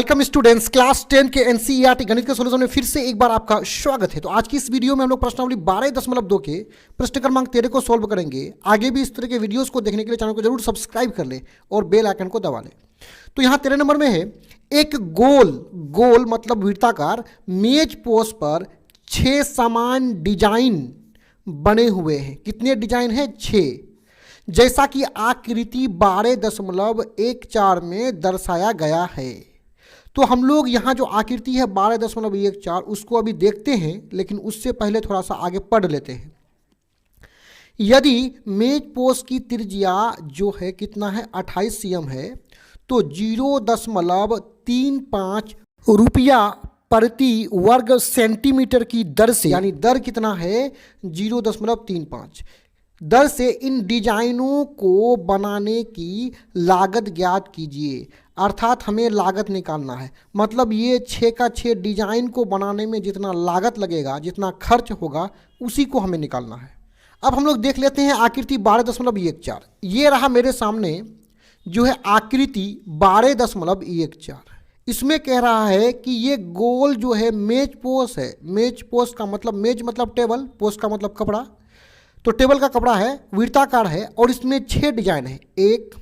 Welcome students, class 10 के NCERT गणित के सॉल्यूशन में फिर से एक बार आपका स्वागत है। तो आज की इस वीडियो में हम लोग प्रश्नावली 12.2 के प्रश्न क्रमांक 13 को सॉल्व करेंगे। आगे भी इस तरह के वीडियोस को देखने के लिए चैनल को जरूर सब्सक्राइब कर ले और बेल आइकन को दबा ले। तो यहाँ 13 नंबर में है, एक गोल मतलब वृत्ताकार मेज पोस्ट पर 6 समान डिजाइन बने हुए हैं। कितने डिजाइन है? 6, जैसा कि आकृति 12.14 में दर्शाया गया है। तो हम लोग यहाँ जो आकृति है 12.14 उसको अभी देखते हैं, लेकिन उससे पहले थोड़ा सा आगे पढ़ लेते हैं। यदि मेज पोस्ट की त्रिज्या जो है कितना है 28 cm है, तो 0.35 रुपया प्रति वर्ग सेंटीमीटर की दर से, यानी दर कितना है 0.35 दर से इन डिजाइनों को बनाने की लागत ज्ञात कीजिए। अर्थात हमें लागत निकालना है, मतलब ये 6 का 6 डिजाइन को बनाने में जितना लागत लगेगा, जितना खर्च होगा, उसी को हमें निकालना है। अब हम लोग देख लेते हैं आकृति 12.14। ये रहा मेरे सामने जो है आकृति 12.14। इसमें कह रहा है कि ये गोल जो है मेज पोस्ट है। मेज पोस्ट का मतलब, मेज मतलब टेबल, पोस्ट का मतलब कपड़ा। तो टेबल का कपड़ा है, वृत्ताकार है और इसमें 6 डिजाइन है। 1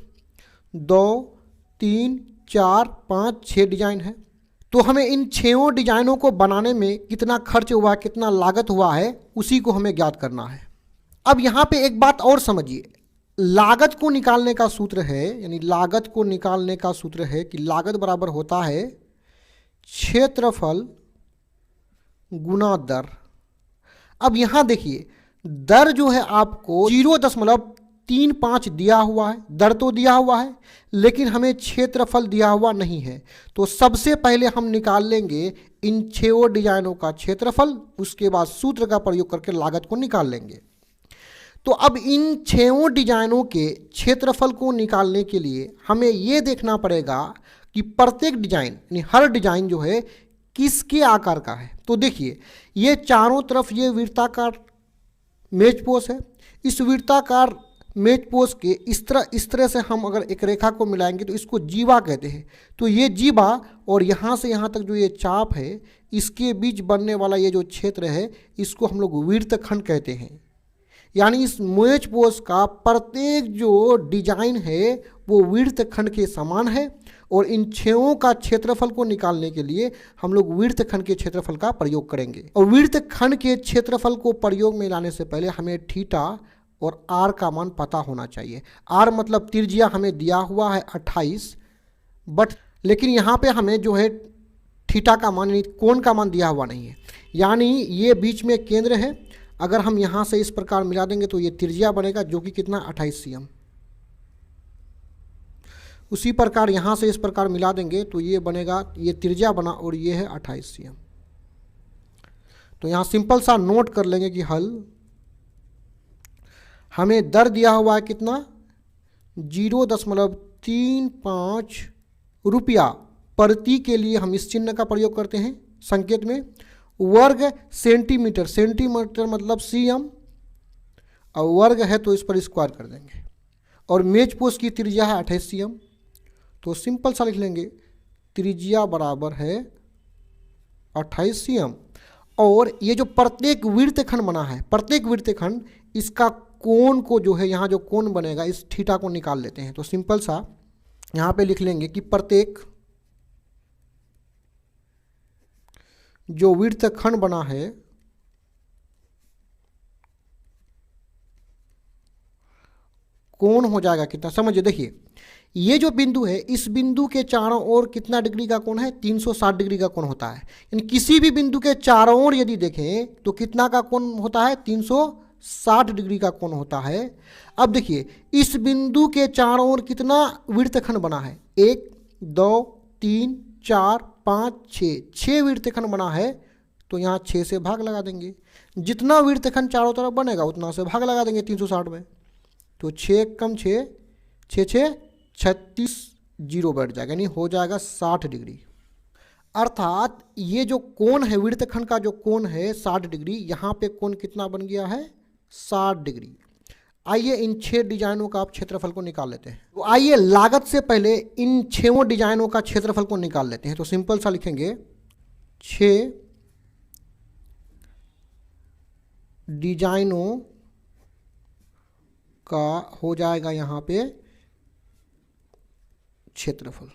2 3 4 5 6 डिजाइन है। तो हमें इन 6 डिजाइनों को बनाने में कितना खर्च हुआ, कितना लागत हुआ है, उसी को हमें ज्ञात करना है। अब यहाँ पे एक बात और समझिए, लागत को निकालने का सूत्र है, यानी लागत को निकालने का सूत्र है कि लागत बराबर होता है क्षेत्रफल गुना दर। अब यहाँ देखिए, दर जो है आपको 0.35 दिया हुआ है, दर तो दिया हुआ है, लेकिन हमें क्षेत्रफल दिया हुआ नहीं है। तो सबसे पहले हम निकाल लेंगे इन 6 डिजाइनों का क्षेत्रफल, उसके बाद सूत्र का प्रयोग करके लागत को निकाल लेंगे। तो अब इन 6 डिजाइनों के क्षेत्रफल को निकालने के लिए हमें यह देखना पड़ेगा कि प्रत्येक डिजाइन, यानी हर डिजाइन जो है किसके आकार का है। तो देखिए, ये चारों तरफ ये वृत्ताकार मेज पोस्ट है। इस वृत्ताकार मेज पोस्ट के इस तरह से हम अगर एक रेखा को मिलाएंगे तो इसको जीवा कहते हैं। तो ये जीवा और यहाँ से यहाँ तक जो ये चाप है, इसके बीच बनने वाला ये जो क्षेत्र है, इसको हम लोग वृत्तखंड कहते हैं। यानी इस मेज पोस्ट का प्रत्येक जो डिजाइन है वो वृत्तखंड के समान है। और इन 6 का क्षेत्रफल को निकालने के लिए हम लोग वृत्तखंड के क्षेत्रफल का प्रयोग करेंगे। और वृत्तखंड के क्षेत्रफल को प्रयोग में लाने से पहले हमें थीटा और आर का मान पता होना चाहिए। आर मतलब त्रिज्या हमें दिया हुआ है 28, बट लेकिन यहाँ पे हमें जो है थीटा का मान, यानी कोण का मान दिया हुआ नहीं है। यानी ये बीच में केंद्र है। अगर हम यहाँ से इस प्रकार मिला देंगे तो ये त्रिज्या बनेगा, जो कि कितना 28 cm। उसी प्रकार यहाँ से इस प्रकार मिला देंगे तो ये बनेगा, ये त्रिज्या बना और ये है 28 cm। तो यहाँ सिंपल सा नोट कर लेंगे कि हल, हमें दर दिया हुआ है कितना 0.35 रुपया प्रति, के लिए हम इस चिन्ह का प्रयोग करते हैं संकेत में। वर्ग सेंटीमीटर, सेंटीमीटर मतलब cm, और वर्ग है तो इस पर स्क्वायर कर देंगे। और मेज पोस्ट की त्रिज्या है 28 cm, तो सिंपल सा लिख लेंगे त्रिज्या बराबर है 28 cm। और ये जो प्रत्येक वृत्तखंड बना है, प्रत्येक वृत्तखंड, इसका कोण को जो है, यहाँ जो कोण बनेगा, इस थीटा को निकाल लेते हैं। तो सिंपल सा यहाँ पे लिख लेंगे कि प्रत्येक जो वृत्तखंड बना है कोण हो जाएगा कितना, समझिए। देखिए, ये जो बिंदु है, इस बिंदु के चारों ओर कितना डिग्री का कोण है? 360 डिग्री का कोण होता है। यानी किसी भी बिंदु के चारों ओर यदि देखें तो कितना का कोण होता है? 360 डिग्री का कोण होता है। अब देखिए, इस बिंदु के चारों ओर कितना वृत्तखंड बना है? 1 2 3 4 5 6 वृत्तखंड बना है। तो यहाँ 6 से भाग लगा देंगे। जितना वृत्तखंड चारों तरफ बनेगा उतना से भाग लगा देंगे 360 में। तो 6 कम 6 6 6 36 जीरो बैठ जाएगा, यानी हो जाएगा 60 डिग्री। अर्थात ये जो कोण है, वृत्तखंड का जो कोण है 60 डिग्री, यहाँ पे कोण कितना बन गया है? 60 डिग्री। आइए इन 6 डिजाइनों का आप क्षेत्रफल को निकाल लेते हैं। तो आइए लागत से पहले इन 6 डिजाइनों का क्षेत्रफल को निकाल लेते हैं। तो सिंपल सा लिखेंगे 6 डिजाइनों का हो जाएगा यहाँ पे क्षेत्रफल।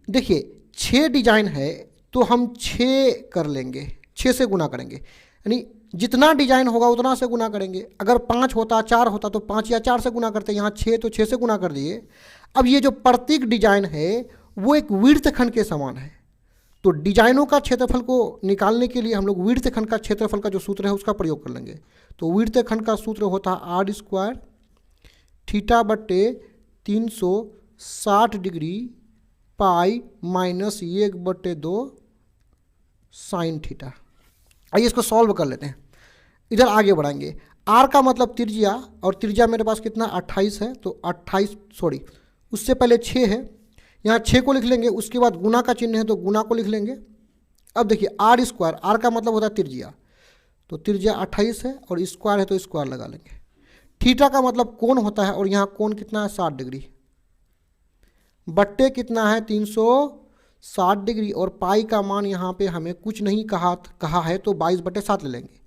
देखिए 6 डिजाइन है तो हम 6 कर लेंगे, 6 से गुना करेंगे, यानी जितना डिजाइन होगा उतना से गुना करेंगे। अगर 5 होता 4 होता तो 5 या 4 से गुना करते, यहाँ 6 तो 6 से गुना कर दिए। अब ये जो प्रत्येक डिजाइन है वो एक वृत्तखंड के समान है, तो डिजाइनों का क्षेत्रफल को निकालने के लिए हम लोग वृत्तखंड का क्षेत्रफल का जो सूत्र है उसका प्रयोग कर लेंगे। तो वृत्तखंड का सूत्र होता है आर स्क्वायर थीटा बट्टे 360 degree pi minus 1/2 sine theta. आइए इसको सॉल्व कर लेते हैं, इधर आगे बढ़ाएंगे। आर का मतलब त्रिज्या, और त्रिज्या मेरे पास कितना 28 है, तो 28 सॉरी उससे पहले 6 है, यहाँ 6 को लिख लेंगे, उसके बाद गुना का चिन्ह है तो गुना को लिख लेंगे। अब देखिए आर स्क्वायर, आर का मतलब होता है त्रिज्या, तो त्रिज्या 28 है और स्क्वायर है तो स्क्वायर लगा लेंगे। थीटा का मतलब कोण होता है, और यहाँ कोण कितना है 60 डिग्री, बट्टे कितना है 360 डिग्री, और पाई का मान यहाँ पे हमें कुछ नहीं कहा है तो 22/7 ले लेंगे।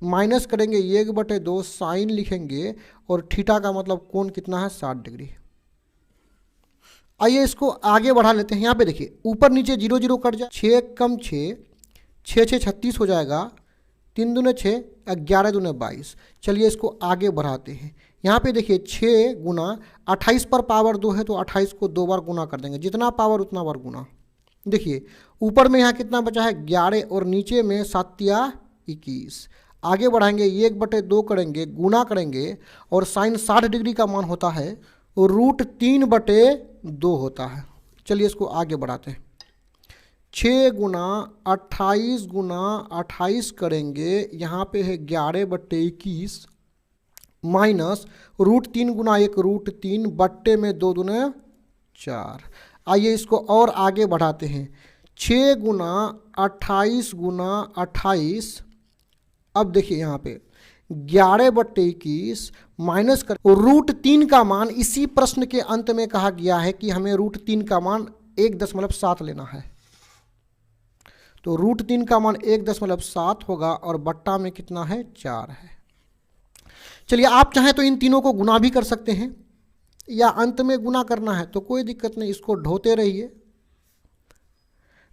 माइनस करेंगे 1/2 साइन लिखेंगे, और थीटा का मतलब कोण कितना है 60 डिग्री। आइए इसको आगे बढ़ा लेते हैं। यहाँ पे देखिए ऊपर नीचे 0 0 कट जाए, 6 कम 6, 6 6 36 हो जाएगा, 3 दूने 6, 11 दूने 22। चलिए इसको आगे बढ़ाते हैं। यहाँ पे देखिए 6 गुना 28 पर पावर 2 है तो 28 को 2 बार गुना कर देंगे, जितना पावर उतना बार गुना। देखिए ऊपर में यहाँ कितना बचा है 11, और नीचे में 7 या 21। आगे बढ़ाएंगे 1/2 करेंगे, गुना करेंगे, और साइन 60 डिग्री का मान होता है √3/2 होता है। चलिए इसको आगे बढ़ाते हैं। 6 गुना 28 गुना 28 करेंगे, यहाँ पे है 11/21 माइनस √3 गुना 1 √3 बट्टे में 2 दूने 4। आइए इसको और आगे बढ़ाते हैं। 6 गुना 28 गुना 28, अब देखिए यहाँ पे 11/21 माइनस कर √3 का मान, इसी प्रश्न के अंत में कहा गया है कि हमें √3 का मान 1.7 लेना है, तो √3 का मान 1.7 होगा, और बट्टा में कितना है 4 है। चलिए आप चाहें तो इन तीनों को गुना भी कर सकते हैं, या अंत में गुना करना है तो कोई दिक्कत नहीं, इसको ढोते रहिए।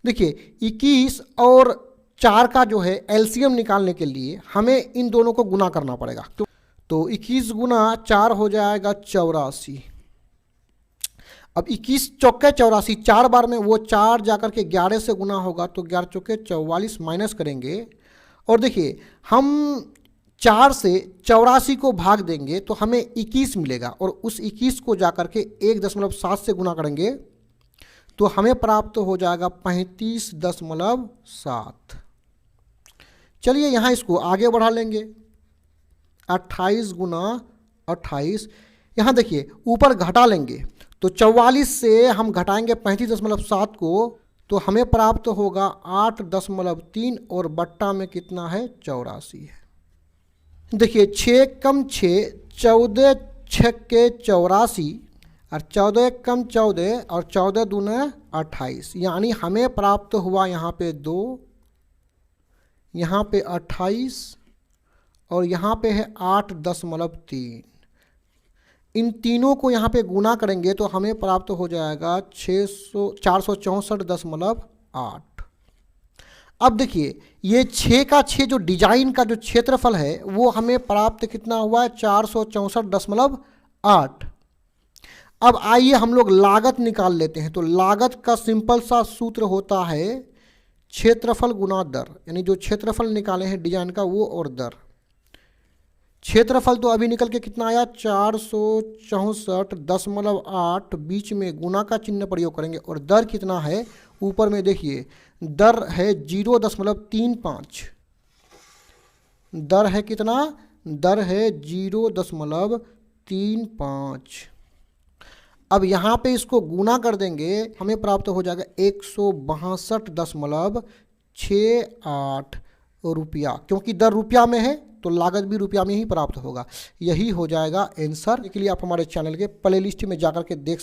देखिए 21 और 4 का जो है एलसीएम निकालने के लिए हमें इन दोनों को गुना करना पड़ेगा, तो 21 गुना 4 हो जाएगा 84। अब 21 चौके 84, 4 बार में वो 4 जाकर के 11 से गुना होगा, तो 11 चौके 44 माइनस करेंगे, और देखिए हम 4 से 84 को भाग देंगे तो हमें 21 मिलेगा, और उस 21 को जाकर के 1.7 से गुना करेंगे तो हमें प्राप्त हो जाएगा 35.7। चलिए यहाँ इसको आगे बढ़ा लेंगे। 28 गुना 28, यहाँ देखिए ऊपर घटा लेंगे, तो 44 से हम घटाएंगे 35.7 को, तो हमें प्राप्त होगा 8.3, और बट्टा में कितना है 84 है। देखिए 6 कम 6, 14 6 84, और 14 कम 14, और 14 दूने 28, यानी हमें प्राप्त हुआ यहाँ पे 2, यहाँ पे 28, और यहाँ पे है 8.3। इन तीनों को यहाँ पे गुना करेंगे तो हमें प्राप्त हो जाएगा 464.8। अब देखिए ये 6 का 6 जो डिजाइन का जो क्षेत्रफल है वो हमें प्राप्त कितना हुआ है 464.8। अब आइए हम लोग लागत निकाल लेते हैं। तो लागत का सिंपल सा सूत्र होता है क्षेत्रफल गुना दर, यानी जो क्षेत्रफल निकाले हैं डिजाइन का वो और दर। क्षेत्रफल तो अभी निकल के कितना आया 464.8, बीच में गुना का चिन्ह प्रयोग करेंगे, और दर कितना है ऊपर में देखिए दर है 0.35। दर है कितना, दर है 0.35। अब यहाँ पे इसको गुना कर देंगे, हमें प्राप्त हो जाएगा 162.68 रुपया, क्योंकि दर रुपया में है तो लागत भी रुपया में ही प्राप्त होगा। यही हो जाएगा आंसर। इसके लिए आप हमारे चैनल के प्लेलिस्ट में जाकर के देख